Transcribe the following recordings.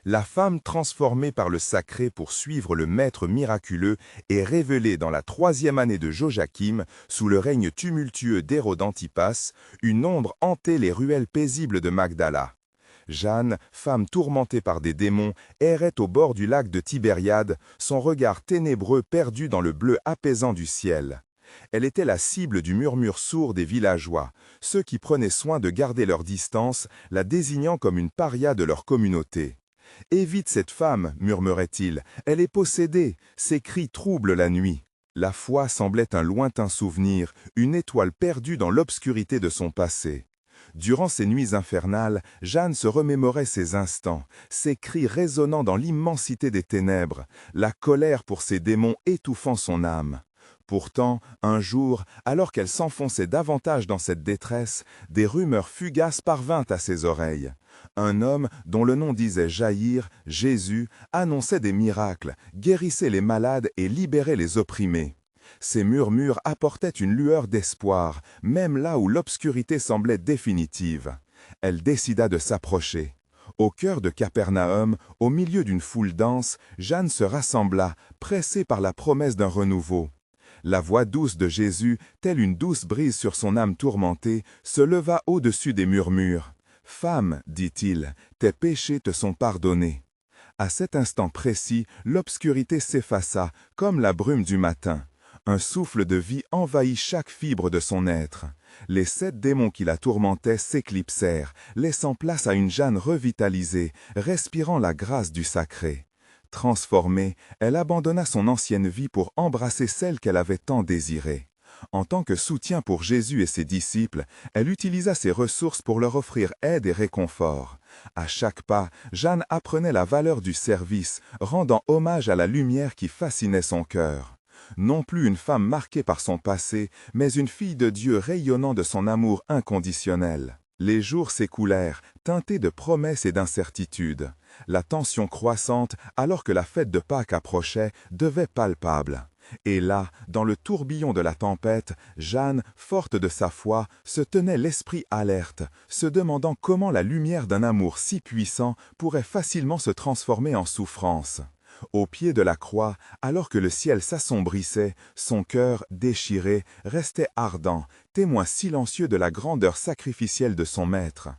La femme transformée par le sacré pour suivre le maître miraculeux est révélée dans la 3e année de Joachim, sous le règne tumultueux d'Hérode Antipas, une ombre hantait les ruelles paisibles de Magdala. Jeanne, femme tourmentée par des démons, errait au bord du lac de Tibériade, son regard ténébreux perdu dans le bleu apaisant du ciel. Elle était la cible du murmure sourd des villageois, ceux qui prenaient soin de garder leur distance, la désignant comme une paria de leur communauté. « Évite cette femme, murmurait-il, elle est possédée, ses cris troublent la nuit. » La foi semblait un lointain souvenir, une étoile perdue dans l'obscurité de son passé. Durant ces nuits infernales, Jeanne se remémorait ces instants, ces cris résonnant dans l'immensité des ténèbres, la colère pour ces démons étouffant son âme. Pourtant, un jour, alors qu'elle s'enfonçait davantage dans cette détresse, des rumeurs fugaces parvinrent à ses oreilles. Un homme, dont le nom disait jaillir, Jésus, annonçait des miracles, guérissait les malades et libérait les opprimés. Ces murmures apportaient une lueur d'espoir, même là où l'obscurité semblait définitive. Elle décida de s'approcher. Au cœur de Capernaum, au milieu d'une foule dense, Jeanne se rassembla, pressée par la promesse d'un renouveau. La voix douce de Jésus, telle une douce brise sur son âme tourmentée, se leva au-dessus des murmures. « Femme, dit-il, tes péchés te sont pardonnés. » À cet instant précis, l'obscurité s'effaça, comme la brume du matin. Un souffle de vie envahit chaque fibre de son être. Les 7 démons qui la tourmentaient s'éclipsèrent, laissant place à une Jeanne revitalisée, respirant la grâce du sacré. Transformée, elle abandonna son ancienne vie pour embrasser celle qu'elle avait tant désirée. En tant que soutien pour Jésus et ses disciples, elle utilisa ses ressources pour leur offrir aide et réconfort. À chaque pas, Jeanne apprenait la valeur du service, rendant hommage à la lumière qui fascinait son cœur. Non plus une femme marquée par son passé, mais une fille de Dieu rayonnant de son amour inconditionnel. Les jours s'écoulèrent, teintés de promesses et d'incertitudes. La tension croissante, alors que la fête de Pâques approchait, devait palpable. Et là, dans le tourbillon de la tempête, Jeanne, forte de sa foi, se tenait l'esprit alerte, se demandant comment la lumière d'un amour si puissant pourrait facilement se transformer en souffrance. Au pied de la croix, alors que le ciel s'assombrissait, son cœur, déchiré, restait ardent, témoin silencieux de la grandeur sacrificielle de son maître.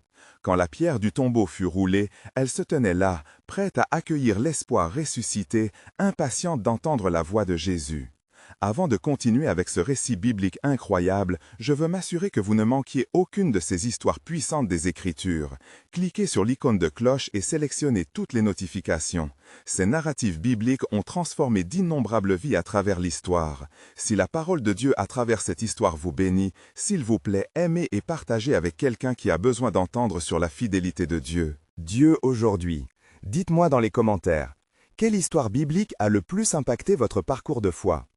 Quand la pierre du tombeau fut roulée, elle se tenait là, prête à accueillir l'espoir ressuscité, impatiente d'entendre la voix de Jésus. Avant de continuer avec ce récit biblique incroyable, je veux m'assurer que vous ne manquiez aucune de ces histoires puissantes des Écritures. Cliquez sur l'icône de cloche et sélectionnez toutes les notifications. Ces narratifs bibliques ont transformé d'innombrables vies à travers l'histoire. Si la parole de Dieu à travers cette histoire vous bénit, s'il vous plaît, aimez et partagez avec quelqu'un qui a besoin d'entendre sur la fidélité de Dieu. Dieu aujourd'hui. Dites-moi dans les commentaires, quelle histoire biblique a le plus impacté votre parcours de foi ?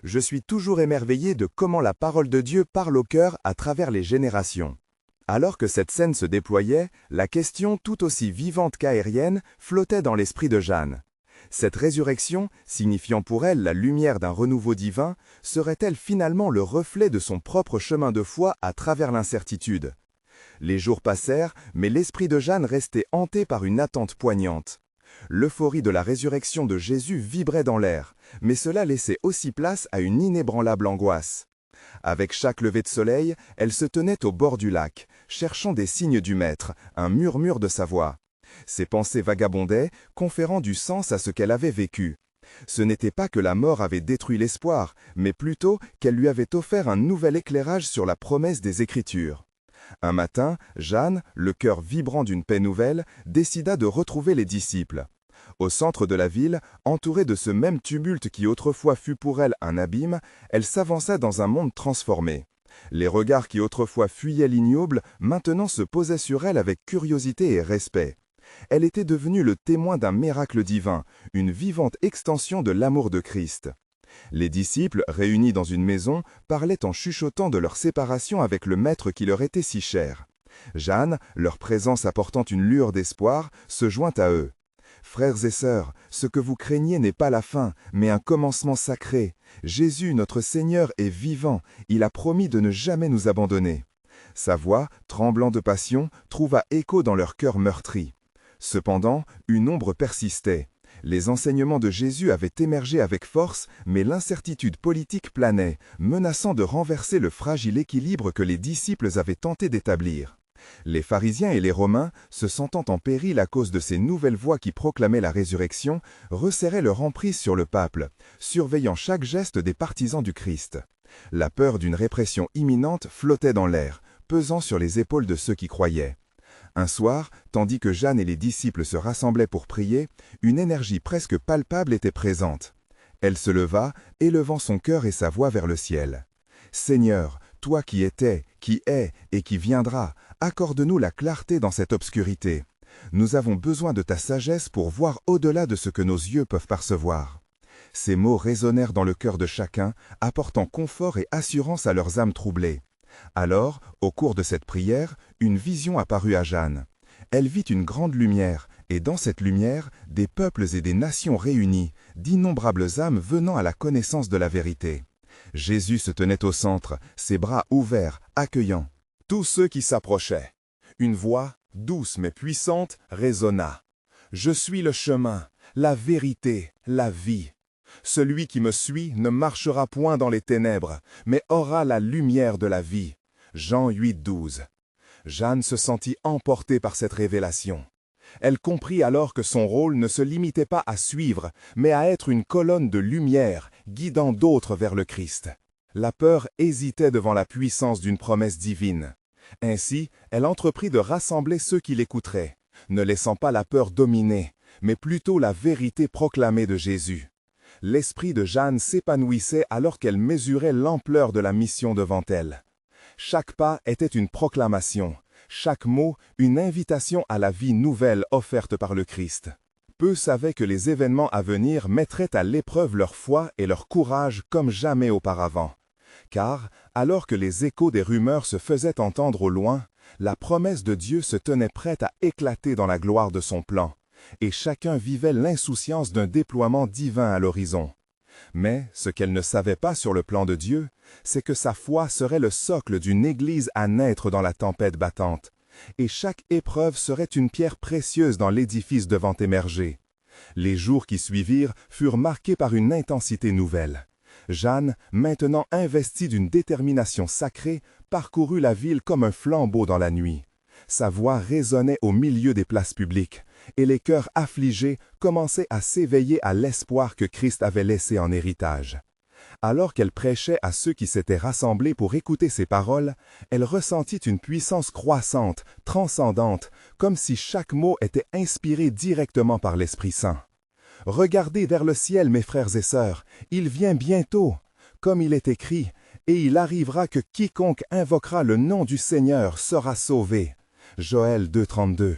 Je suis toujours émerveillé de comment la parole de Dieu parle au cœur à travers les générations. Alors que cette scène se déployait, la question tout aussi vivante qu'aérienne flottait dans l'esprit de Jeanne. Cette résurrection, signifiant pour elle la lumière d'un renouveau divin, serait-elle finalement le reflet de son propre chemin de foi à travers l'incertitude ? Les jours passèrent, mais l'esprit de Jeanne restait hanté par une attente poignante. L'euphorie de la résurrection de Jésus vibrait dans l'air, mais cela laissait aussi place à une inébranlable angoisse. Avec chaque lever de soleil, elle se tenait au bord du lac, cherchant des signes du Maître, un murmure de sa voix. Ses pensées vagabondaient, conférant du sens à ce qu'elle avait vécu. Ce n'était pas que la mort avait détruit l'espoir, mais plutôt qu'elle lui avait offert un nouvel éclairage sur la promesse des Écritures. Un matin, Jeanne, le cœur vibrant d'une paix nouvelle, décida de retrouver les disciples. Au centre de la ville, entourée de ce même tumulte qui autrefois fut pour elle un abîme, elle s'avança dans un monde transformé. Les regards qui autrefois fuyaient l'ignoble, maintenant se posaient sur elle avec curiosité et respect. Elle était devenue le témoin d'un miracle divin, une vivante extension de l'amour de Christ. Les disciples, réunis dans une maison, parlaient en chuchotant de leur séparation avec le Maître qui leur était si cher. Jeanne, leur présence apportant une lueur d'espoir, se joint à eux. « Frères et sœurs, ce que vous craignez n'est pas la fin, mais un commencement sacré. Jésus, notre Seigneur, est vivant, il a promis de ne jamais nous abandonner. » Sa voix, tremblant de passion, trouva écho dans leur cœur meurtri. Cependant, une ombre persistait. Les enseignements de Jésus avaient émergé avec force, mais l'incertitude politique planait, menaçant de renverser le fragile équilibre que les disciples avaient tenté d'établir. Les pharisiens et les Romains, se sentant en péril à cause de ces nouvelles voix qui proclamaient la résurrection, resserraient leur emprise sur le peuple, surveillant chaque geste des partisans du Christ. La peur d'une répression imminente flottait dans l'air, pesant sur les épaules de ceux qui croyaient. Un soir, tandis que Jeanne et les disciples se rassemblaient pour prier, une énergie presque palpable était présente. Elle se leva, élevant son cœur et sa voix vers le ciel. « Seigneur, toi qui étais, qui es et qui viendras, accorde-nous la clarté dans cette obscurité. Nous avons besoin de ta sagesse pour voir au-delà de ce que nos yeux peuvent percevoir. » Ces mots résonnèrent dans le cœur de chacun, apportant confort et assurance à leurs âmes troublées. Alors, au cours de cette prière, une vision apparut à Jeanne. Elle vit une grande lumière, et dans cette lumière, des peuples et des nations réunis, d'innombrables âmes venant à la connaissance de la vérité. Jésus se tenait au centre, ses bras ouverts, accueillant tous ceux qui s'approchaient. Une voix, douce mais puissante, résonna. « Je suis le chemin, la vérité, la vie. Celui qui me suit ne marchera point dans les ténèbres, mais aura la lumière de la vie. » Jean 8, 12. Jeanne se sentit emportée par cette révélation. Elle comprit alors que son rôle ne se limitait pas à suivre, mais à être une colonne de lumière, guidant d'autres vers le Christ. La peur hésitait devant la puissance d'une promesse divine. Ainsi, elle entreprit de rassembler ceux qui l'écouteraient, ne laissant pas la peur dominer, mais plutôt la vérité proclamée de Jésus. L'esprit de Jeanne s'épanouissait alors qu'elle mesurait l'ampleur de la mission devant elle. Chaque pas était une proclamation, chaque mot une invitation à la vie nouvelle offerte par le Christ. Peu savaient que les événements à venir mettraient à l'épreuve leur foi et leur courage comme jamais auparavant. Car, alors que les échos des rumeurs se faisaient entendre au loin, la promesse de Dieu se tenait prête à éclater dans la gloire de son plan, et chacun vivait l'insouciance d'un déploiement divin à l'horizon. Mais ce qu'elle ne savait pas sur le plan de Dieu, c'est que sa foi serait le socle d'une église à naître dans la tempête battante, et chaque épreuve serait une pierre précieuse dans l'édifice devant émerger. Les jours qui suivirent furent marqués par une intensité nouvelle. Jeanne, maintenant investie d'une détermination sacrée, parcourut la ville comme un flambeau dans la nuit. Sa voix résonnait au milieu des places publiques, et les cœurs affligés commençaient à s'éveiller à l'espoir que Christ avait laissé en héritage. Alors qu'elle prêchait à ceux qui s'étaient rassemblés pour écouter ses paroles, elle ressentit une puissance croissante, transcendante, comme si chaque mot était inspiré directement par l'Esprit Saint. « Regardez vers le ciel, mes frères et sœurs, il vient bientôt, comme il est écrit, et il arrivera que quiconque invoquera le nom du Seigneur sera sauvé. » Joël 2,32,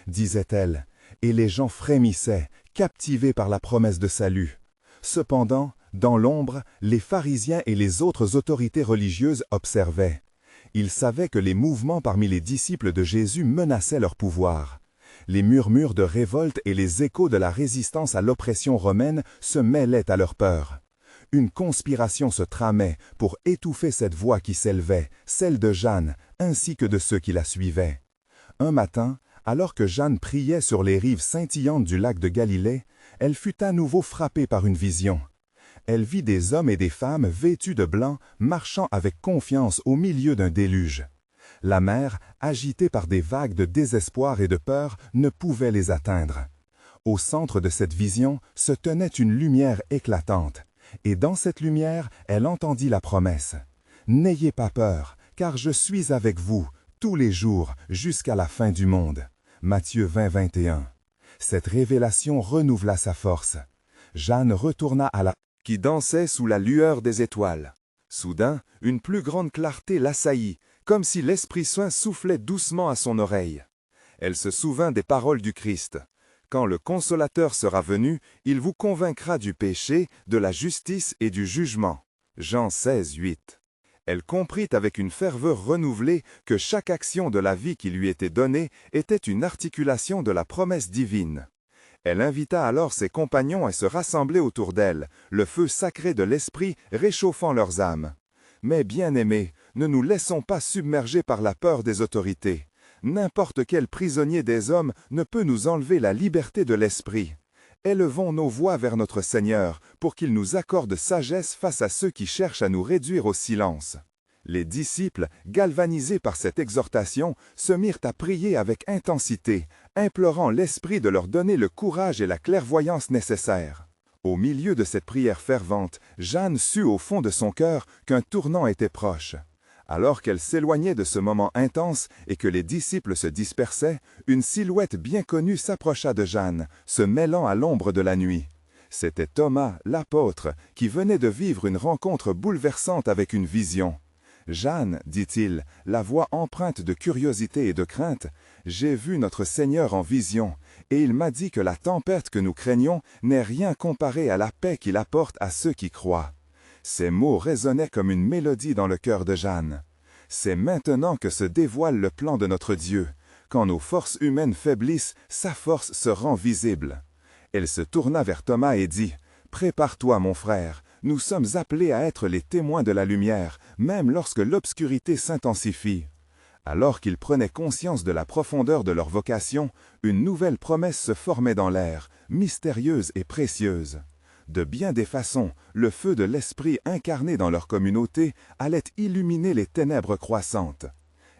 disait-elle, et les gens frémissaient, captivés par la promesse de salut. Cependant, dans l'ombre, les pharisiens et les autres autorités religieuses observaient. Ils savaient que les mouvements parmi les disciples de Jésus menaçaient leur pouvoir. Les murmures de révolte et les échos de la résistance à l'oppression romaine se mêlaient à leur peur. Une conspiration se tramait pour étouffer cette voix qui s'élevait, celle de Jeanne, ainsi que de ceux qui la suivaient. Un matin, alors que Jeanne priait sur les rives scintillantes du lac de Galilée, elle fut à nouveau frappée par une vision. Elle vit des hommes et des femmes vêtus de blanc marchant avec confiance au milieu d'un déluge. La mer, agitée par des vagues de désespoir et de peur, ne pouvait les atteindre. Au centre de cette vision se tenait une lumière éclatante, et dans cette lumière, elle entendit la promesse. « N'ayez pas peur, car je suis avec vous tous les jours jusqu'à la fin du monde. » Matthieu 20, 21. Cette révélation renouvela sa force. Jeanne retourna à la qui dansait sous la lueur des étoiles. Soudain, une plus grande clarté l'assaillit, comme si l'Esprit Saint soufflait doucement à son oreille. Elle se souvint des paroles du Christ. « Quand le Consolateur sera venu, il vous convaincra du péché, de la justice et du jugement. » Jean 16, 8. Elle comprit avec une ferveur renouvelée que chaque action de la vie qui lui était donnée était une articulation de la promesse divine. Elle invita alors ses compagnons à se rassembler autour d'elle, le feu sacré de l'Esprit réchauffant leurs âmes. Mais bien-aimés, ne nous laissons pas submerger par la peur des autorités. N'importe quel prisonnier des hommes ne peut nous enlever la liberté de l'esprit. Élevons nos voix vers notre Seigneur pour qu'il nous accorde sagesse face à ceux qui cherchent à nous réduire au silence. Les disciples, galvanisés par cette exhortation, se mirent à prier avec intensité, implorant l'Esprit de leur donner le courage et la clairvoyance nécessaires. Au milieu de cette prière fervente, Jeanne sut au fond de son cœur qu'un tournant était proche. Alors qu'elle s'éloignait de ce moment intense et que les disciples se dispersaient, une silhouette bien connue s'approcha de Jeanne, se mêlant à l'ombre de la nuit. C'était Thomas, l'apôtre, qui venait de vivre une rencontre bouleversante avec une vision. « Jeanne, dit-il, la voix empreinte de curiosité et de crainte, j'ai vu notre Seigneur en vision, et il m'a dit que la tempête que nous craignons n'est rien comparée à la paix qu'il apporte à ceux qui croient. » Ces mots résonnaient comme une mélodie dans le cœur de Jeanne. C'est maintenant que se dévoile le plan de notre Dieu. Quand nos forces humaines faiblissent, sa force se rend visible. Elle se tourna vers Thomas et dit « Prépare-toi, mon frère, nous sommes appelés à être les témoins de la lumière, même lorsque l'obscurité s'intensifie. » Alors qu'ils prenaient conscience de la profondeur de leur vocation, une nouvelle promesse se formait dans l'air, mystérieuse et précieuse. De bien des façons, le feu de l'Esprit incarné dans leur communauté allait illuminer les ténèbres croissantes.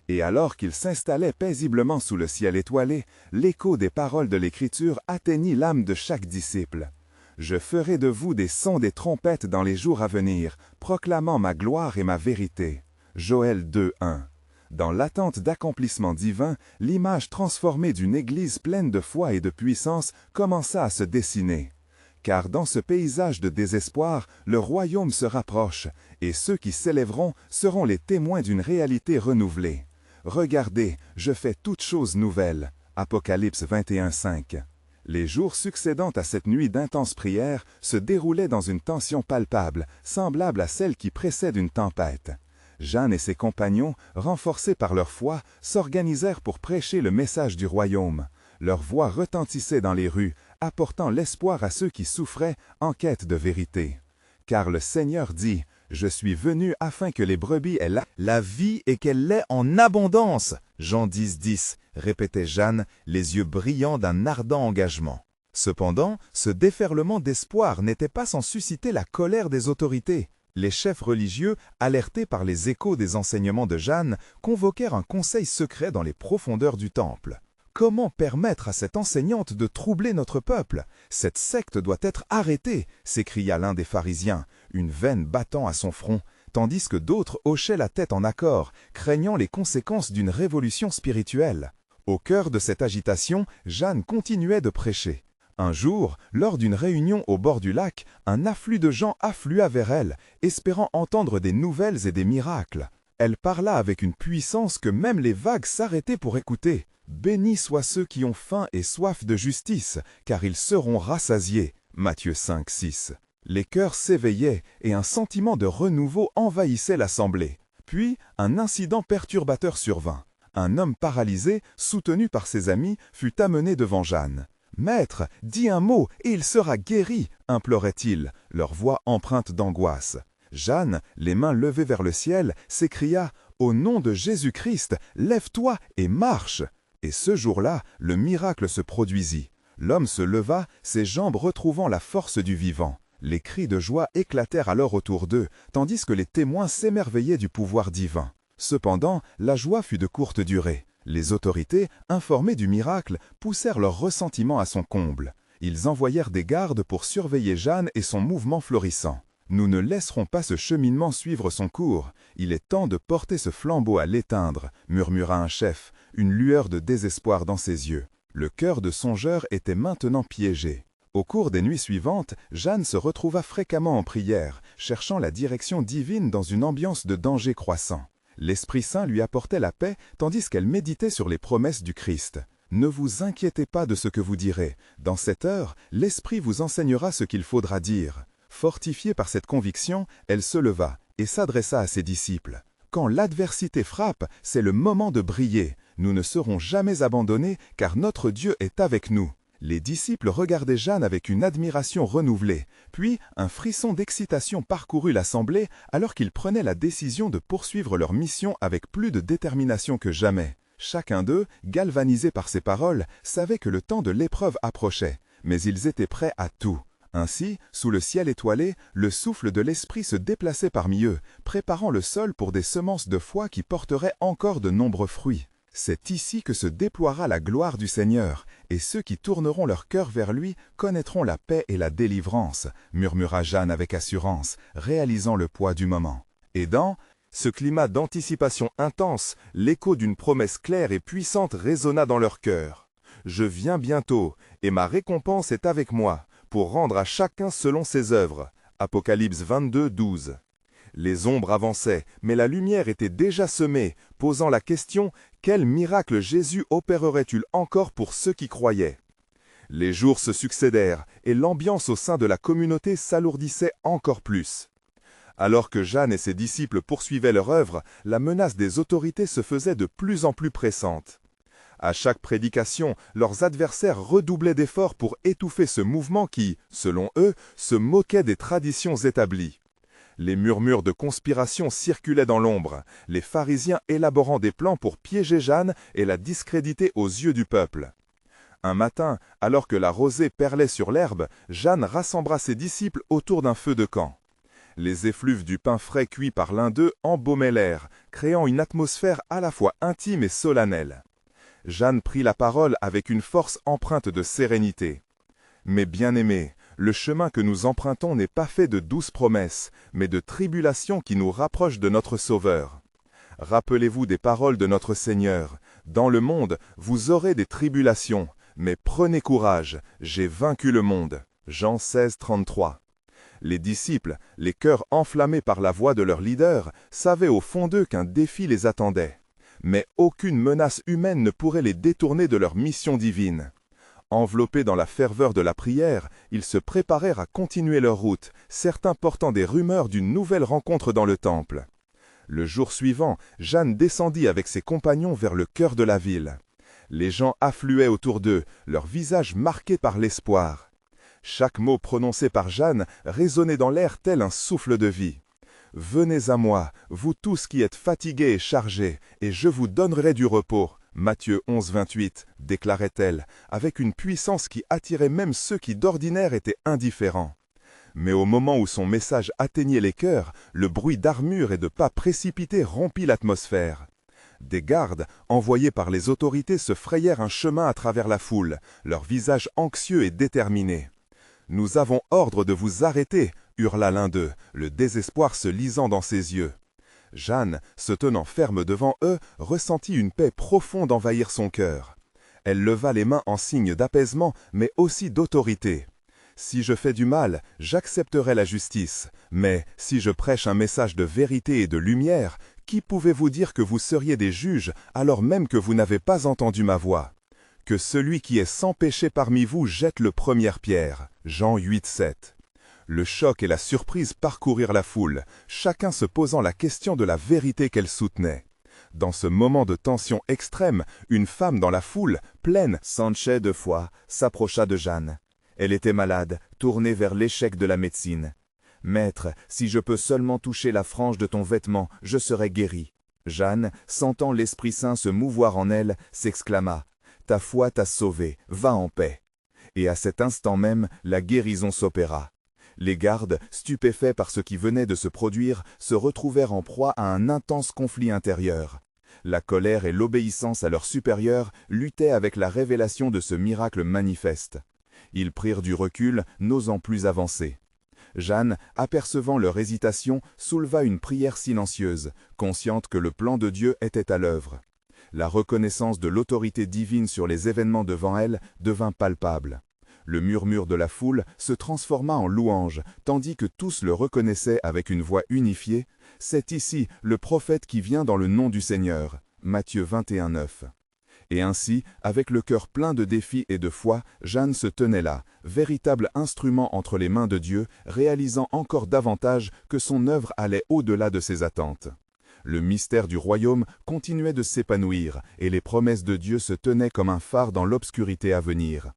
Et alors qu'ils s'installaient paisiblement sous le ciel étoilé, l'écho des paroles de l'Écriture atteignit l'âme de chaque disciple. « Je ferai de vous des sons des trompettes dans les jours à venir, proclamant ma gloire et ma vérité. » Joël 2:1. Dans l'attente d'accomplissement divin, l'image transformée d'une Église pleine de foi et de puissance commença à se dessiner. Car dans ce paysage de désespoir, le royaume se rapproche, et ceux qui s'élèveront seront les témoins d'une réalité renouvelée. Regardez, je fais toutes choses nouvelles. Apocalypse 21:5. Les jours succédant à cette nuit d'intense prière se déroulaient dans une tension palpable, semblable à celle qui précède une tempête. Jeanne et ses compagnons, renforcés par leur foi, s'organisèrent pour prêcher le message du royaume. Leur voix retentissait dans les rues, apportant l'espoir à ceux qui souffraient en quête de vérité. Car le Seigneur dit « Je suis venu afin que les brebis aient la vie et qu'elle l'ait en abondance. » Jean 10:10, répétait Jeanne, les yeux brillants d'un ardent engagement. Cependant, ce déferlement d'espoir n'était pas sans susciter la colère des autorités. Les chefs religieux, alertés par les échos des enseignements de Jeanne, convoquèrent un conseil secret dans les profondeurs du temple. Comment permettre à cette enseignante de troubler notre peuple? Cette secte doit être arrêtée, s'écria l'un des pharisiens, une veine battant à son front, tandis que d'autres hochaient la tête en accord, craignant les conséquences d'une révolution spirituelle. Au cœur de cette agitation, Jeanne continuait de prêcher. Un jour, lors d'une réunion au bord du lac, un afflux de gens afflua vers elle, espérant entendre des nouvelles et des miracles. Elle parla avec une puissance que même les vagues s'arrêtaient pour écouter. « Bénis soient ceux qui ont faim et soif de justice, car ils seront rassasiés. » Matthieu 5:6. Les cœurs s'éveillaient et un sentiment de renouveau envahissait l'assemblée. Puis, un incident perturbateur survint. Un homme paralysé, soutenu par ses amis, fut amené devant Jeanne. « Maître, dis un mot et il sera guéri » implorait-il, leur voix empreinte d'angoisse. Jeanne, les mains levées vers le ciel, s'écria « Au nom de Jésus-Christ, lève-toi et marche !» Et ce jour-là, le miracle se produisit. L'homme se leva, ses jambes retrouvant la force du vivant. Les cris de joie éclatèrent alors autour d'eux, tandis que les témoins s'émerveillaient du pouvoir divin. Cependant, la joie fut de courte durée. Les autorités, informées du miracle, poussèrent leur ressentiment à son comble. Ils envoyèrent des gardes pour surveiller Jeanne et son mouvement florissant. « Nous ne laisserons pas ce cheminement suivre son cours. Il est temps de porter ce flambeau à l'éteindre, » murmura un chef, une lueur de désespoir dans ses yeux. Le cœur de songeur était maintenant piégé. Au cours des nuits suivantes, Jeanne se retrouva fréquemment en prière, cherchant la direction divine dans une ambiance de danger croissant. L'Esprit Saint lui apportait la paix tandis qu'elle méditait sur les promesses du Christ. « Ne vous inquiétez pas de ce que vous direz. Dans cette heure, l'Esprit vous enseignera ce qu'il faudra dire. » Fortifiée par cette conviction, elle se leva et s'adressa à ses disciples. « Quand l'adversité frappe, c'est le moment de briller. Nous ne serons jamais abandonnés car notre Dieu est avec nous. » Les disciples regardaient Jeanne avec une admiration renouvelée. Puis, un frisson d'excitation parcourut l'assemblée alors qu'ils prenaient la décision de poursuivre leur mission avec plus de détermination que jamais. Chacun d'eux, galvanisé par ces paroles, savait que le temps de l'épreuve approchait, mais ils étaient prêts à tout. Ainsi, sous le ciel étoilé, le souffle de l'Esprit se déplaçait parmi eux, préparant le sol pour des semences de foi qui porteraient encore de nombreux fruits. C'est ici que se déploiera la gloire du Seigneur, et ceux qui tourneront leur cœur vers lui connaîtront la paix et la délivrance, murmura Jeanne avec assurance, réalisant le poids du moment. Et dans ce climat d'anticipation intense, l'écho d'une promesse claire et puissante résonna dans leur cœur. « Je viens bientôt, et ma récompense est avec moi, pour rendre à chacun selon ses œuvres. » Apocalypse 22, 12. Les ombres avançaient, mais la lumière était déjà semée, posant la question « Quel miracle Jésus opérerait-il encore pour ceux qui croyaient ?» Les jours se succédèrent, et l'ambiance au sein de la communauté s'alourdissait encore plus. Alors que Jeanne et ses disciples poursuivaient leur œuvre, la menace des autorités se faisait de plus en plus pressante. À chaque prédication, leurs adversaires redoublaient d'efforts pour étouffer ce mouvement qui, selon eux, se moquait des traditions établies. Les murmures de conspiration circulaient dans l'ombre, les pharisiens élaborant des plans pour piéger Jeanne et la discréditer aux yeux du peuple. Un matin, alors que la rosée perlait sur l'herbe, Jeanne rassembla ses disciples autour d'un feu de camp. Les effluves du pain frais cuit par l'un d'eux embaumaient l'air, créant une atmosphère à la fois intime et solennelle. Jeanne prit la parole avec une force empreinte de sérénité. « Mes bien-aimés, le chemin que nous empruntons n'est pas fait de douces promesses, mais de tribulations qui nous rapprochent de notre Sauveur. Rappelez-vous des paroles de notre Seigneur. Dans le monde, vous aurez des tribulations, mais prenez courage, j'ai vaincu le monde. » Jean 16, 33. Les disciples, les cœurs enflammés par la voix de leur leader, savaient au fond d'eux qu'un défi les attendait. Mais aucune menace humaine ne pourrait les détourner de leur mission divine. Enveloppés dans la ferveur de la prière, ils se préparèrent à continuer leur route, certains portant des rumeurs d'une nouvelle rencontre dans le temple. Le jour suivant, Jeanne descendit avec ses compagnons vers le cœur de la ville. Les gens affluaient autour d'eux, leurs visages marqués par l'espoir. Chaque mot prononcé par Jeanne résonnait dans l'air tel un souffle de vie. « Venez à moi, vous tous qui êtes fatigués et chargés, et je vous donnerai du repos. » Matthieu 11, 28, déclarait-elle, avec une puissance qui attirait même ceux qui d'ordinaire étaient indifférents. Mais au moment où son message atteignait les cœurs, le bruit d'armures et de pas précipités rompit l'atmosphère. Des gardes, envoyés par les autorités, se frayèrent un chemin à travers la foule, leurs visages anxieux et déterminés. « Nous avons ordre de vous arrêter !» hurla l'un d'eux, le désespoir se lisant dans ses yeux. Jeanne, se tenant ferme devant eux, ressentit une paix profonde envahir son cœur. Elle leva les mains en signe d'apaisement, mais aussi d'autorité. « Si je fais du mal, j'accepterai la justice, mais si je prêche un message de vérité et de lumière, qui pouvez-vous dire que vous seriez des juges alors même que vous n'avez pas entendu ma voix ? Que celui qui est sans péché parmi vous jette le première pierre. » Jean 8, 7. Le choc et la surprise parcoururent la foule, chacun se posant la question de la vérité qu'elle soutenait. Dans ce moment de tension extrême, une femme dans la foule, pleine, sanchée de foi, s'approcha de Jeanne. Elle était malade, tournée vers l'échec de la médecine. « Maître, si je peux seulement toucher la frange de ton vêtement, je serai guérie. » Jeanne, sentant l'Esprit Saint se mouvoir en elle, s'exclama « Ta foi t'a sauvée, va en paix. » Et à cet instant même, la guérison s'opéra. Les gardes, stupéfaits par ce qui venait de se produire, se retrouvèrent en proie à un intense conflit intérieur. La colère et l'obéissance à leur supérieur luttaient avec la révélation de ce miracle manifeste. Ils prirent du recul, n'osant plus avancer. Jeanne, apercevant leur hésitation, souleva une prière silencieuse, consciente que le plan de Dieu était à l'œuvre. La reconnaissance de l'autorité divine sur les événements devant elle devint palpable. Le murmure de la foule se transforma en louange, tandis que tous le reconnaissaient avec une voix unifiée. « C'est ici le prophète qui vient dans le nom du Seigneur. » Matthieu 21, 9. Et ainsi, avec le cœur plein de défis et de foi, Jeanne se tenait là, véritable instrument entre les mains de Dieu, réalisant encore davantage que son œuvre allait au-delà de ses attentes. Le mystère du royaume continuait de s'épanouir, et les promesses de Dieu se tenaient comme un phare dans l'obscurité à venir.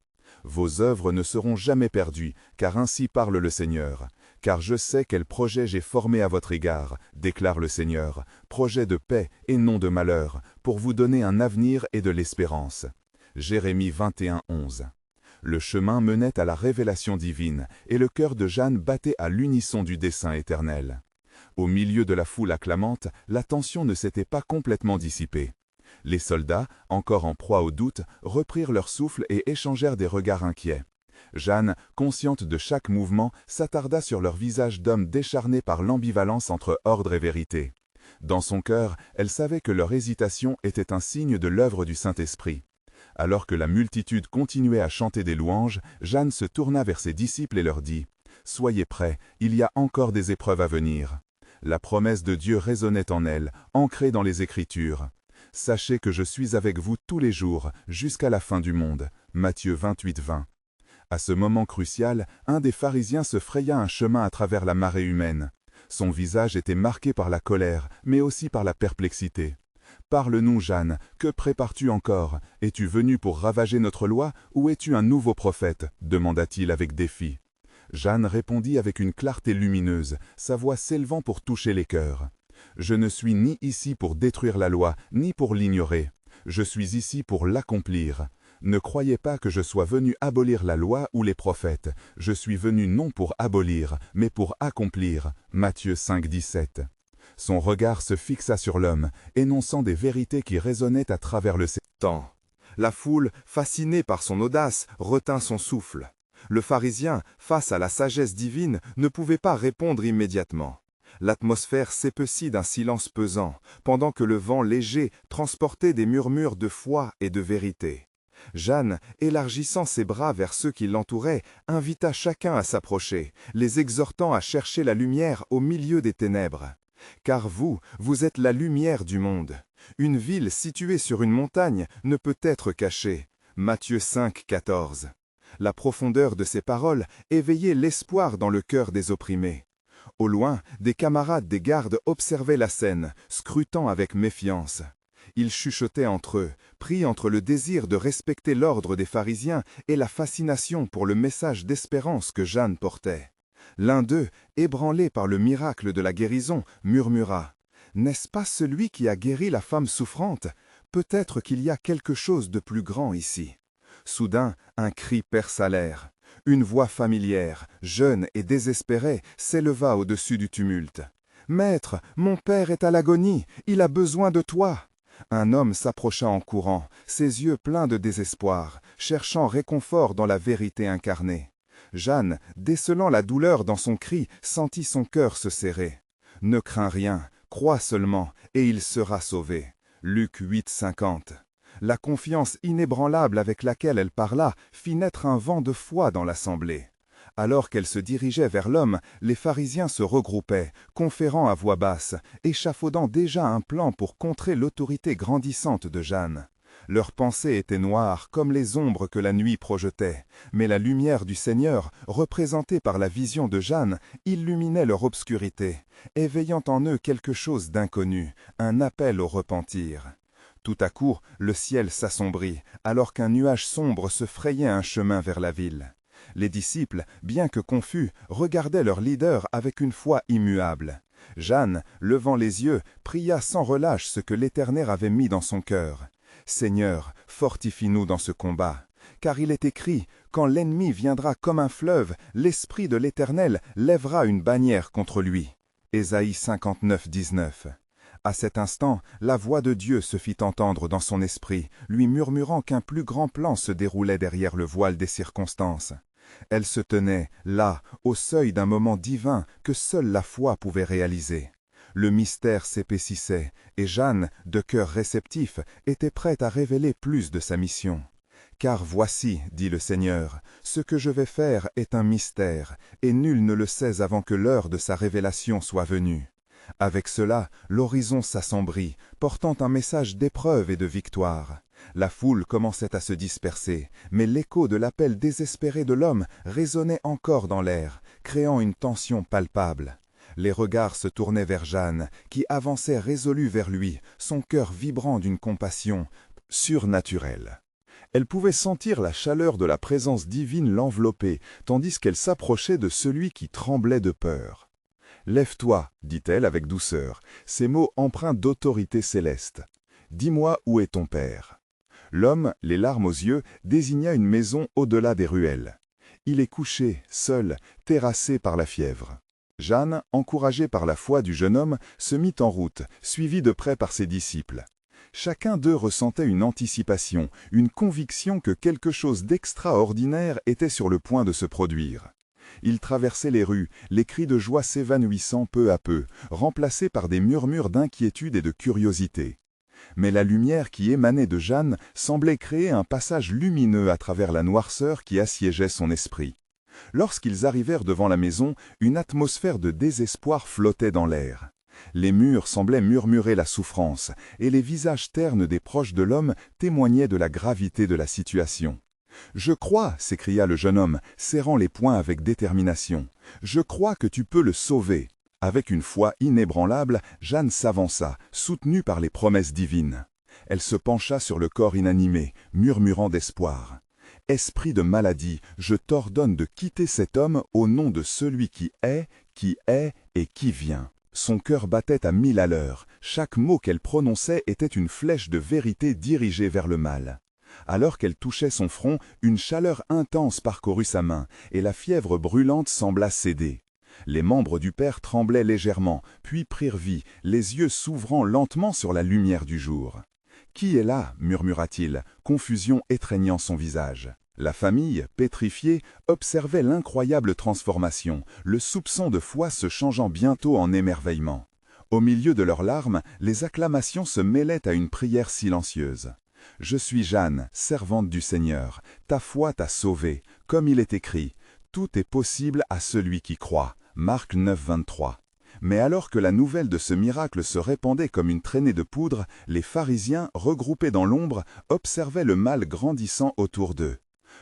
Vos œuvres ne seront jamais perdues, car ainsi parle le Seigneur. Car je sais quel projet j'ai formé à votre égard, déclare le Seigneur, projet de paix et non de malheur, pour vous donner un avenir et de l'espérance. Jérémie 21, 11. Le chemin menait à la révélation divine, et le cœur de Jeanne battait à l'unisson du dessein éternel. Au milieu de la foule acclamante, la tension ne s'était pas complètement dissipée. Les soldats, encore en proie au doute, reprirent leur souffle et échangèrent des regards inquiets. Jeanne, consciente de chaque mouvement, s'attarda sur leur visage d'hommes décharnés par l'ambivalence entre ordre et vérité. Dans son cœur, elle savait que leur hésitation était un signe de l'œuvre du Saint-Esprit. Alors que la multitude continuait à chanter des louanges, Jeanne se tourna vers ses disciples et leur dit « Soyez prêts, il y a encore des épreuves à venir. » La promesse de Dieu résonnait en elle, ancrée dans les Écritures. « Sachez que je suis avec vous tous les jours, jusqu'à la fin du monde. » Matthieu 28, 20. À ce moment crucial, un des pharisiens se fraya un chemin à travers la marée humaine. Son visage était marqué par la colère, mais aussi par la perplexité. « Parle-nous, Jeanne, que prépares-tu encore? Es-tu venue pour ravager notre loi, ou es-tu un nouveau prophète ?» demanda-t-il avec défi. Jeanne répondit avec une clarté lumineuse, sa voix s'élevant pour toucher les cœurs. « Je ne suis ni ici pour détruire la loi, ni pour l'ignorer. Je suis ici pour l'accomplir. Ne croyez pas que je sois venu abolir la loi ou les prophètes. Je suis venu non pour abolir, mais pour accomplir. » Matthieu 5, 17. Son regard se fixa sur l'homme, énonçant des vérités qui résonnaient à travers le temps. La foule, fascinée par son audace, retint son souffle. Le pharisien, face à la sagesse divine, ne pouvait pas répondre immédiatement. L'atmosphère s'épaissit d'un silence pesant, pendant que le vent léger transportait des murmures de foi et de vérité. Jeanne, élargissant ses bras vers ceux qui l'entouraient, invita chacun à s'approcher, les exhortant à chercher la lumière au milieu des ténèbres. Car vous, vous êtes la lumière du monde. Une ville située sur une montagne ne peut être cachée. Matthieu 5, 14. La profondeur de ces paroles éveillait l'espoir dans le cœur des opprimés. Au loin, des camarades des gardes observaient la scène, scrutant avec méfiance. Ils chuchotaient entre eux, pris entre le désir de respecter l'ordre des pharisiens et la fascination pour le message d'espérance que Jeanne portait. L'un d'eux, ébranlé par le miracle de la guérison, murmura « N'est-ce pas celui qui a guéri la femme souffrante? Peut-être qu'il y a quelque chose de plus grand ici. » Soudain, un cri perça l'air. Une voix familière, jeune et désespérée, s'éleva au-dessus du tumulte. « Maître, mon père est à l'agonie, il a besoin de toi !» Un homme s'approcha en courant, ses yeux pleins de désespoir, cherchant réconfort dans la vérité incarnée. Jeanne, décelant la douleur dans son cri, sentit son cœur se serrer. « Ne crains rien, crois seulement, et il sera sauvé. » Luc 8, 50. La confiance inébranlable avec laquelle elle parla fit naître un vent de foi dans l'assemblée. Alors qu'elle se dirigeait vers l'homme, les pharisiens se regroupaient, conférant à voix basse, échafaudant déjà un plan pour contrer l'autorité grandissante de Jeanne. Leurs pensées étaient noires comme les ombres que la nuit projetait, mais la lumière du Seigneur, représentée par la vision de Jeanne, illuminait leur obscurité, éveillant en eux quelque chose d'inconnu, un appel au repentir. Tout à coup, le ciel s'assombrit, alors qu'un nuage sombre se frayait un chemin vers la ville. Les disciples, bien que confus, regardaient leur leader avec une foi immuable. Jeanne, levant les yeux, pria sans relâche ce que l'Éternel avait mis dans son cœur. « Seigneur, fortifie-nous dans ce combat. » Car il est écrit, « Quand l'ennemi viendra comme un fleuve, l'Esprit de l'Éternel lèvera une bannière contre lui. » Ésaïe 59, 19. À cet instant, la voix de Dieu se fit entendre dans son esprit, lui murmurant qu'un plus grand plan se déroulait derrière le voile des circonstances. Elle se tenait, là, au seuil d'un moment divin que seule la foi pouvait réaliser. Le mystère s'épaississait, et Jeanne, de cœur réceptif, était prête à révéler plus de sa mission. « Car voici, dit le Seigneur, ce que je vais faire est un mystère, et nul ne le sait avant que l'heure de sa révélation soit venue. » Avec cela, l'horizon s'assombrit, portant un message d'épreuve et de victoire. La foule commençait à se disperser, mais l'écho de l'appel désespéré de l'homme résonnait encore dans l'air, créant une tension palpable. Les regards se tournaient vers Jeanne, qui avançait résolue vers lui, son cœur vibrant d'une compassion surnaturelle. Elle pouvait sentir la chaleur de la présence divine l'envelopper, tandis qu'elle s'approchait de celui qui tremblait de peur. « Lève-toi, dit-elle avec douceur, ces mots empreints d'autorité céleste. Dis-moi où est ton père. » L'homme, les larmes aux yeux, désigna une maison au-delà des ruelles. Il est couché, seul, terrassé par la fièvre. Jeanne, encouragée par la foi du jeune homme, se mit en route, suivie de près par ses disciples. Chacun d'eux ressentait une anticipation, une conviction que quelque chose d'extraordinaire était sur le point de se produire. Ils traversaient les rues, les cris de joie s'évanouissant peu à peu, remplacés par des murmures d'inquiétude et de curiosité. Mais la lumière qui émanait de Jeanne semblait créer un passage lumineux à travers la noirceur qui assiégeait son esprit. Lorsqu'ils arrivèrent devant la maison, une atmosphère de désespoir flottait dans l'air. Les murs semblaient murmurer la souffrance, et les visages ternes des proches de l'homme témoignaient de la gravité de la situation. « Je crois, » s'écria le jeune homme, serrant les poings avec détermination. « Je crois que tu peux le sauver. » Avec une foi inébranlable, Jeanne s'avança, soutenue par les promesses divines. Elle se pencha sur le corps inanimé, murmurant d'espoir. « Esprit de maladie, je t'ordonne de quitter cet homme au nom de celui qui est et qui vient. » Son cœur battait à 1000 à l'heure. Chaque mot qu'elle prononçait était une flèche de vérité dirigée vers le mal. Alors qu'elle touchait son front, une chaleur intense parcourut sa main, et la fièvre brûlante sembla céder. Les membres du père tremblaient légèrement, puis prirent vie, les yeux s'ouvrant lentement sur la lumière du jour. « Qui est là » murmura-t-il, confusion étreignant son visage. La famille, pétrifiée, observait l'incroyable transformation, le soupçon de foi se changeant bientôt en émerveillement. Au milieu de leurs larmes, les acclamations se mêlaient à une prière silencieuse. « Je suis Jeanne, servante du Seigneur. Ta foi t'a sauvée. Comme il est écrit, tout est possible à celui qui croit. » Marc 9, 23. Mais alors que la nouvelle de ce miracle se répandait comme une traînée de poudre, les pharisiens, regroupés dans l'ombre, observaient le mal grandissant autour d'eux.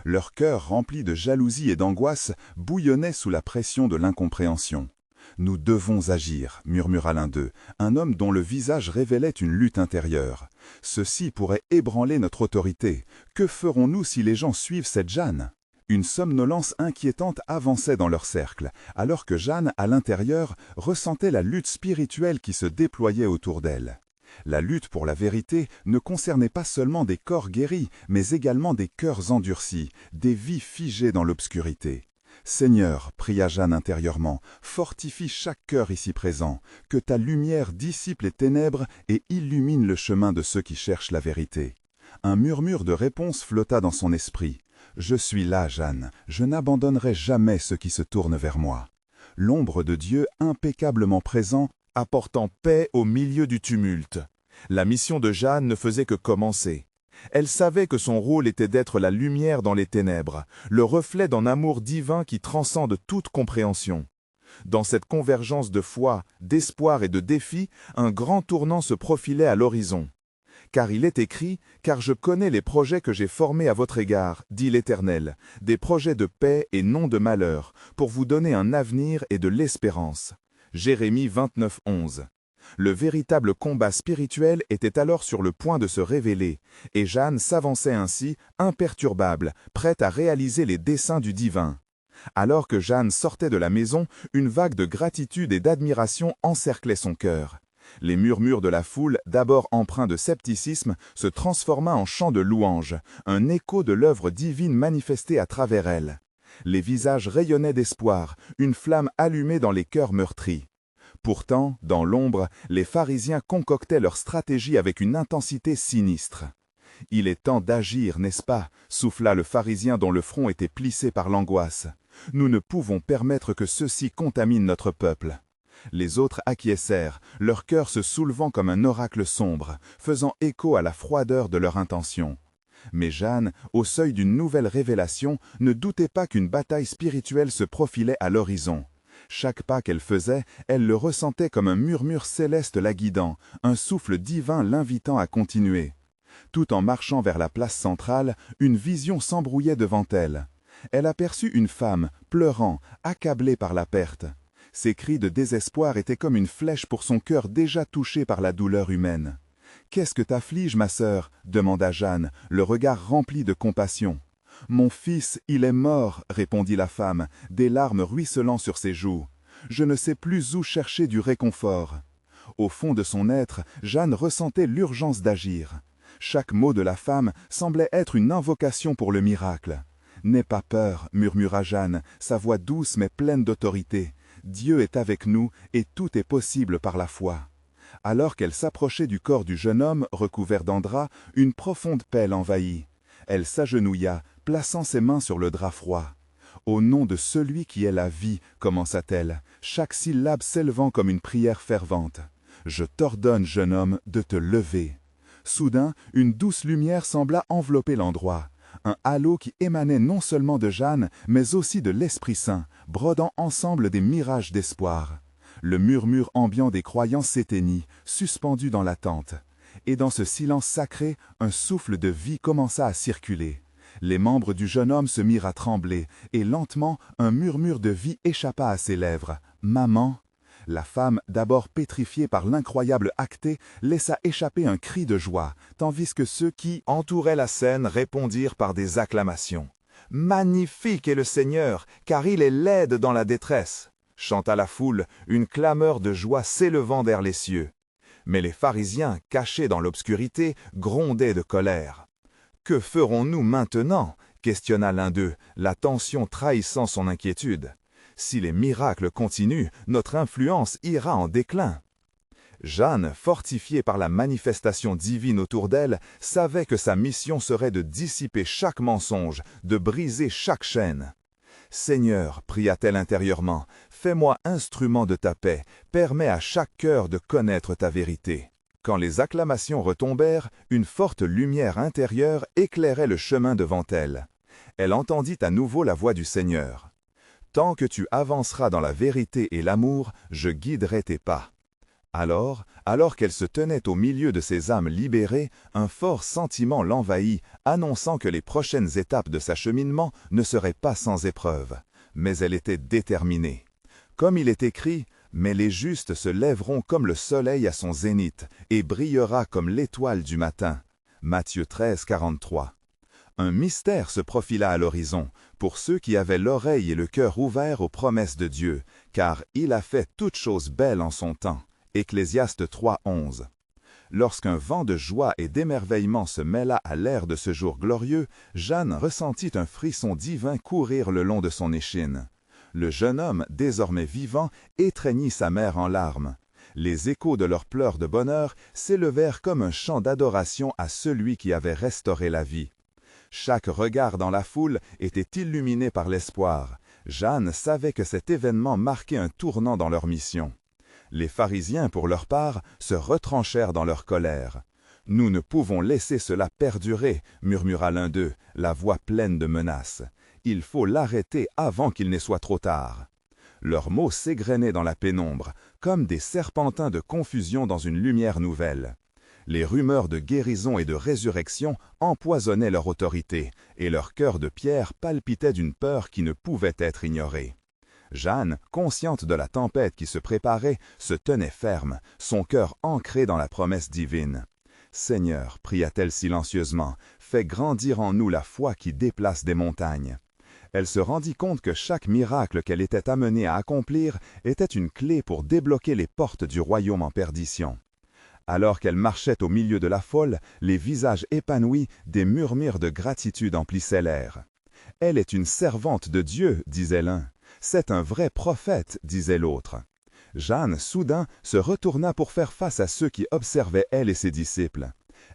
Leur cœur, rempli de jalousie et d'angoisse, bouillonnait sous la pression de l'incompréhension. « Nous devons agir » murmura l'un d'eux, un homme dont le visage révélait une lutte intérieure. « Ceci pourrait ébranler notre autorité. Que ferons-nous si les gens suivent cette Jeanne ?» Une somnolence inquiétante avançait dans leur cercle, alors que Jeanne, à l'intérieur, ressentait la lutte spirituelle qui se déployait autour d'elle. La lutte pour la vérité ne concernait pas seulement des corps guéris, mais également des cœurs endurcis, des vies figées dans l'obscurité. « Seigneur, » pria Jeanne intérieurement, « fortifie chaque cœur ici présent, que ta lumière dissipe les ténèbres et illumine le chemin de ceux qui cherchent la vérité. » Un murmure de réponse flotta dans son esprit. « Je suis là, Jeanne, je n'abandonnerai jamais ceux qui se tournent vers moi. » L'ombre de Dieu impeccablement présent, apportant paix au milieu du tumulte. La mission de Jeanne ne faisait que commencer. Elle savait que son rôle était d'être la lumière dans les ténèbres, le reflet d'un amour divin qui transcende toute compréhension. Dans cette convergence de foi, d'espoir et de défi, un grand tournant se profilait à l'horizon. « Car il est écrit, car je connais les projets que j'ai formés à votre égard, dit l'Éternel, des projets de paix et non de malheur, pour vous donner un avenir et de l'espérance. » Jérémie 29, 11. Le véritable combat spirituel était alors sur le point de se révéler, et Jeanne s'avançait ainsi, imperturbable, prête à réaliser les desseins du divin. Alors que Jeanne sortait de la maison, une vague de gratitude et d'admiration encerclait son cœur. Les murmures de la foule, d'abord empreints de scepticisme, se transforma en chant de louange, un écho de l'œuvre divine manifestée à travers elle. Les visages rayonnaient d'espoir, une flamme allumée dans les cœurs meurtris. Pourtant, dans l'ombre, les pharisiens concoctaient leur stratégie avec une intensité sinistre. « Il est temps d'agir, n'est-ce pas ?» souffla le pharisien dont le front était plissé par l'angoisse. « Nous ne pouvons permettre que ceci contamine notre peuple. » Les autres acquiescèrent, leur cœur se soulevant comme un oracle sombre, faisant écho à la froideur de leur intention. Mais Jeanne, au seuil d'une nouvelle révélation, ne doutait pas qu'une bataille spirituelle se profilait à l'horizon. Chaque pas qu'elle faisait, elle le ressentait comme un murmure céleste la guidant, un souffle divin l'invitant à continuer. Tout en marchant vers la place centrale, une vision s'embrouillait devant elle. Elle aperçut une femme, pleurant, accablée par la perte. Ses cris de désespoir étaient comme une flèche pour son cœur déjà touché par la douleur humaine. Qu'est-ce que t'afflige, ma sœur demanda Jeanne, le regard rempli de compassion. Mon fils, il est mort, répondit la femme, des larmes ruisselant sur ses joues. Je ne sais plus où chercher du réconfort. Au fond de son être, Jeanne ressentait l'urgence d'agir. Chaque mot de la femme semblait être une invocation pour le miracle. « N'aie pas peur, murmura Jeanne, sa voix douce mais pleine d'autorité. Dieu est avec nous et tout est possible par la foi. » Alors qu'elle s'approchait du corps du jeune homme recouvert d'en drap, une profonde paix l'envahit. Elle s'agenouilla, plaçant ses mains sur le drap froid. « Au nom de celui qui est la vie, commença-t-elle, chaque syllabe s'élevant comme une prière fervente. Je t'ordonne, jeune homme, de te lever. » Soudain, une douce lumière sembla envelopper l'endroit. Un halo qui émanait non seulement de Jeanne, mais aussi de l'Esprit Saint, brodant ensemble des mirages d'espoir. Le murmure ambiant des croyants s'éteignit, suspendu dans l'attente. Et dans ce silence sacré, un souffle de vie commença à circuler. Les membres du jeune homme se mirent à trembler, et lentement, un murmure de vie échappa à ses lèvres. « Maman !» La femme, d'abord pétrifiée par l'incroyable acté, laissa échapper un cri de joie, tandis que ceux qui entouraient la scène répondirent par des acclamations. « Magnifique est le Seigneur, car il est l'aide dans la détresse !» chanta la foule, une clameur de joie s'élevant vers les cieux. Mais les pharisiens, cachés dans l'obscurité, grondaient de colère. « Que ferons-nous maintenant ?» questionna l'un d'eux, la tension trahissant son inquiétude. « Si les miracles continuent, notre influence ira en déclin. » Jeanne, fortifiée par la manifestation divine autour d'elle, savait que sa mission serait de dissiper chaque mensonge, de briser chaque chaîne. « Seigneur, pria-t-elle intérieurement, fais-moi instrument de ta paix, permets à chaque cœur de connaître ta vérité. » Quand les acclamations retombèrent, une forte lumière intérieure éclairait le chemin devant elle. Elle entendit à nouveau la voix du Seigneur. « Tant que tu avanceras dans la vérité et l'amour, je guiderai tes pas. » Alors qu'elle se tenait au milieu de ces âmes libérées, un fort sentiment l'envahit, annonçant que les prochaines étapes de sa cheminement ne seraient pas sans épreuve. Mais elle était déterminée. Comme il est écrit, « Mais les justes se lèveront comme le soleil à son zénith, et brillera comme l'étoile du matin. » Matthieu 13, 43. Un mystère se profila à l'horizon, pour ceux qui avaient l'oreille et le cœur ouverts aux promesses de Dieu, car il a fait toutes choses belles en son temps. Ecclésiaste 3, 11. Lorsqu'un vent de joie et d'émerveillement se mêla à l'air de ce jour glorieux, Jeanne ressentit un frisson divin courir le long de son échine. Le jeune homme, désormais vivant, étreignit sa mère en larmes. Les échos de leurs pleurs de bonheur s'élevèrent comme un chant d'adoration à celui qui avait restauré la vie. Chaque regard dans la foule était illuminé par l'espoir. Jeanne savait que cet événement marquait un tournant dans leur mission. Les pharisiens, pour leur part, se retranchèrent dans leur colère. « Nous ne pouvons laisser cela perdurer, » murmura l'un d'eux, la voix pleine de menaces. « Il faut l'arrêter avant qu'il ne soit trop tard. » Leurs mots s'égrenaient dans la pénombre, comme des serpentins de confusion dans une lumière nouvelle. Les rumeurs de guérison et de résurrection empoisonnaient leur autorité, et leur cœur de pierre palpitait d'une peur qui ne pouvait être ignorée. Jeanne, consciente de la tempête qui se préparait, se tenait ferme, son cœur ancré dans la promesse divine. « Seigneur, pria-t-elle silencieusement, fais grandir en nous la foi qui déplace des montagnes. » Elle se rendit compte que chaque miracle qu'elle était amenée à accomplir était une clé pour débloquer les portes du royaume en perdition. Alors qu'elle marchait au milieu de la foule, les visages épanouis, des murmures de gratitude emplissaient l'air. « Elle est une servante de Dieu, disait l'un. C'est un vrai prophète, disait l'autre. Jeanne, soudain, se retourna pour faire face à ceux qui observaient elle et ses disciples.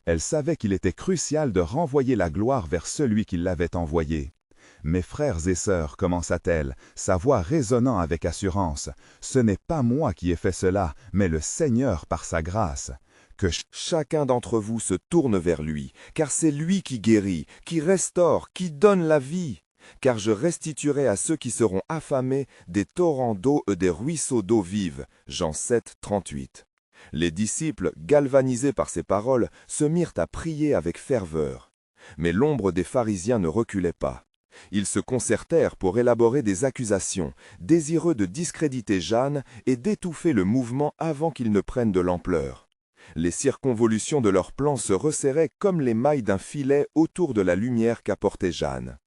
Elle savait qu'il était crucial de renvoyer la gloire vers celui qui l'avait envoyée. « Mes frères et sœurs, commença-t-elle, sa voix résonnant avec assurance, ce n'est pas moi qui ai fait cela, mais le Seigneur par sa grâce. Que chacun d'entre vous se tourne vers lui, car c'est lui qui guérit, qui restaure, qui donne la vie. Car je restituerai à ceux qui seront affamés des torrents d'eau et des ruisseaux d'eau vive. » Jean 7, 38. Les disciples, galvanisés par ces paroles, se mirent à prier avec ferveur. Mais l'ombre des pharisiens ne reculait pas. Ils se concertèrent pour élaborer des accusations, désireux de discréditer Jeanne et d'étouffer le mouvement avant qu'il ne prenne de l'ampleur. Les circonvolutions de leur plan se resserraient comme les mailles d'un filet autour de la lumière qu'apportait Jeanne.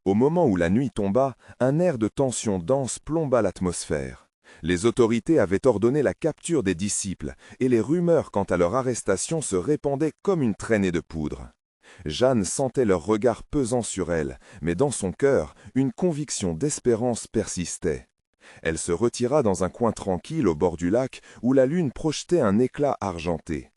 Au moment où la nuit tomba, un air de tension dense plomba l'atmosphère. Les autorités avaient ordonné la capture des disciples, et les rumeurs quant à leur arrestation se répandaient comme une traînée de poudre. Jeanne sentait leur regard pesant sur elle, mais dans son cœur, une conviction d'espérance persistait. Elle se retira dans un coin tranquille au bord du lac où la lune projetait un éclat argenté.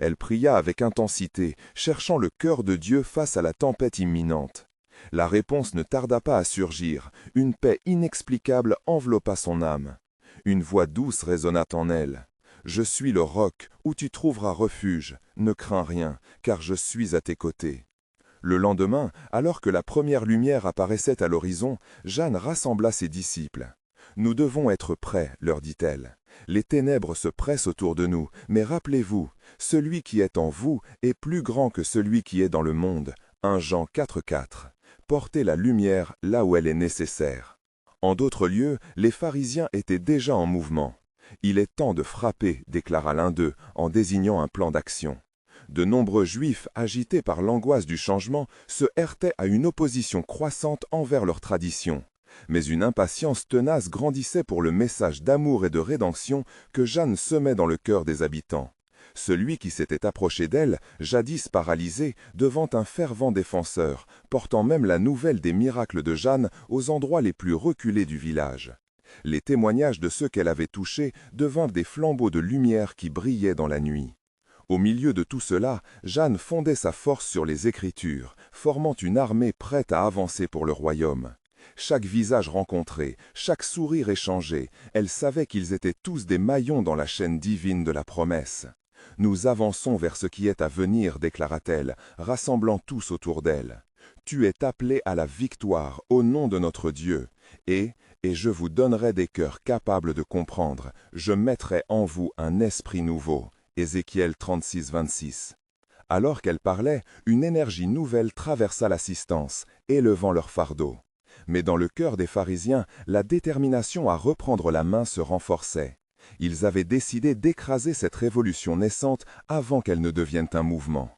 Elle pria avec intensité, cherchant le cœur de Dieu face à la tempête imminente. La réponse ne tarda pas à surgir, une paix inexplicable enveloppa son âme. Une voix douce résonna en elle. « Je suis le roc où tu trouveras refuge, ne crains rien, car je suis à tes côtés. » Le lendemain, alors que la première lumière apparaissait à l'horizon, Jeanne rassembla ses disciples. « Nous devons être prêts, leur dit-elle. Les ténèbres se pressent autour de nous, mais rappelez-vous, celui qui est en vous est plus grand que celui qui est dans le monde. 1 Jean 4,4. Portez la lumière là où elle est nécessaire. » En d'autres lieux, les pharisiens étaient déjà en mouvement. « Il est temps de frapper », déclara l'un d'eux, en désignant un plan d'action. De nombreux Juifs, agités par l'angoisse du changement, se heurtaient à une opposition croissante envers leur tradition. Mais une impatience tenace grandissait pour le message d'amour et de rédemption que Jeanne semait dans le cœur des habitants. Celui qui s'était approché d'elle, jadis paralysé, devint un fervent défenseur, portant même la nouvelle des miracles de Jeanne aux endroits les plus reculés du village. Les témoignages de ceux qu'elle avait touchés devinrent des flambeaux de lumière qui brillaient dans la nuit. Au milieu de tout cela, Jeanne fondait sa force sur les Écritures, formant une armée prête à avancer pour le royaume. Chaque visage rencontré, chaque sourire échangé, elle savait qu'ils étaient tous des maillons dans la chaîne divine de la promesse. « Nous avançons vers ce qui est à venir, déclara-t-elle, rassemblant tous autour d'elle. Tu es appelé à la victoire au nom de notre Dieu, et je vous donnerai des cœurs capables de comprendre, je mettrai en vous un esprit nouveau. » Ézéchiel 36, 26. Alors qu'elle parlait, une énergie nouvelle traversa l'assistance, élevant leur fardeau. Mais dans le cœur des pharisiens, la détermination à reprendre la main se renforçait. Ils avaient décidé d'écraser cette révolution naissante avant qu'elle ne devienne un mouvement.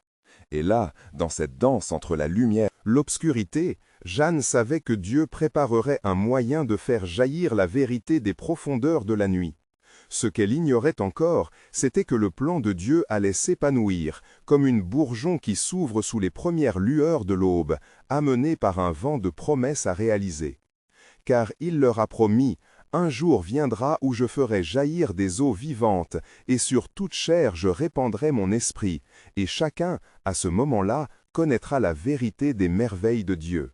Et là, dans cette danse entre la lumière et l'obscurité, Jeanne savait que Dieu préparerait un moyen de faire jaillir la vérité des profondeurs de la nuit. Ce qu'elle ignorait encore, c'était que le plan de Dieu allait s'épanouir, comme une bourgeon qui s'ouvre sous les premières lueurs de l'aube, amenée par un vent de promesses à réaliser. Car il leur a promis, « Un jour viendra où je ferai jaillir des eaux vivantes, et sur toute chair je répandrai mon esprit, et chacun, à ce moment-là, connaîtra la vérité des merveilles de Dieu. »